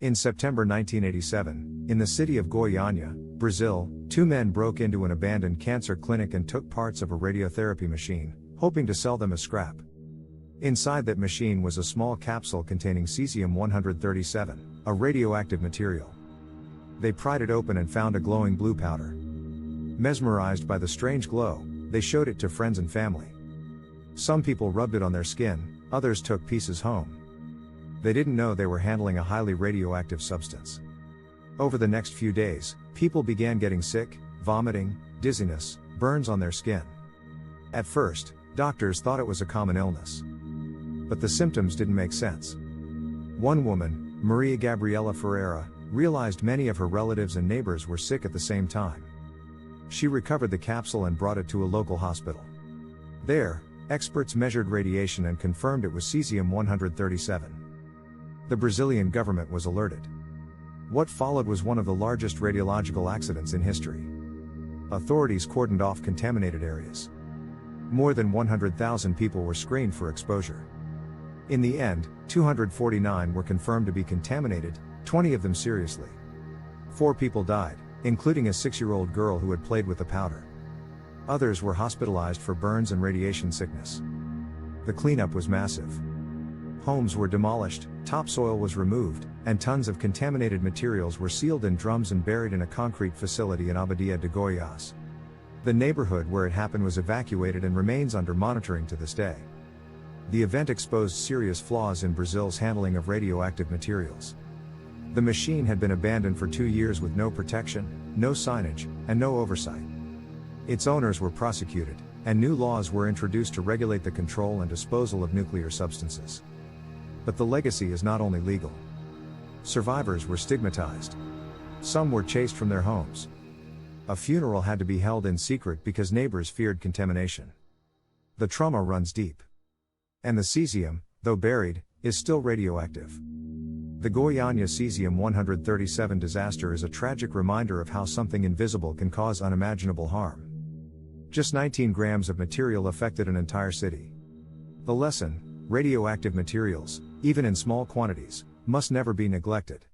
In September 1987, in the city of Goiânia, Brazil, two men broke into an abandoned cancer clinic and took parts of a radiotherapy machine, hoping to sell them as scrap. Inside that machine was a small capsule containing Cesium-137, a radioactive material. They pried it open and found a glowing blue powder. Mesmerized by the strange glow, they showed it to friends and family. Some people rubbed it on their skin, others took pieces home. They didn't know they were handling a highly radioactive substance. Over the next few days, people began getting sick, vomiting, dizziness, burns on their skin. At first, doctors thought it was a common illness. But the symptoms didn't make sense. One woman, Maria Gabriela Ferreira, realized many of her relatives and neighbors were sick at the same time. She recovered the capsule and brought it to a local hospital. There, experts measured radiation and confirmed it was Cesium-137. The Brazilian government was alerted. What followed was one of the largest radiological accidents in history. Authorities cordoned off contaminated areas. More than 100,000 people were screened for exposure. In the end, 249 were confirmed to be contaminated, 20 of them seriously. 4 people died, including a 6-year-old girl who had played with the powder. Others were hospitalized for burns and radiation sickness. The cleanup was massive. Homes were demolished, topsoil was removed, and tons of contaminated materials were sealed in drums and buried in a concrete facility in Abadia de Goiás. The neighborhood where it happened was evacuated and remains under monitoring to this day. The event exposed serious flaws in Brazil's handling of radioactive materials. The machine had been abandoned for 2 years with no protection, no signage, and no oversight. Its owners were prosecuted, and new laws were introduced to regulate the control and disposal of nuclear substances. But the legacy is not only legal. Survivors were stigmatized. Some were chased from their homes. A funeral had to be held in secret because neighbors feared contamination. The trauma runs deep. And the cesium, though buried, is still radioactive. The Goiânia Cesium-137 disaster is a tragic reminder of how something invisible can cause unimaginable harm. Just 19 grams of material affected an entire city. The lesson: radioactive materials, even in small quantities, must never be neglected.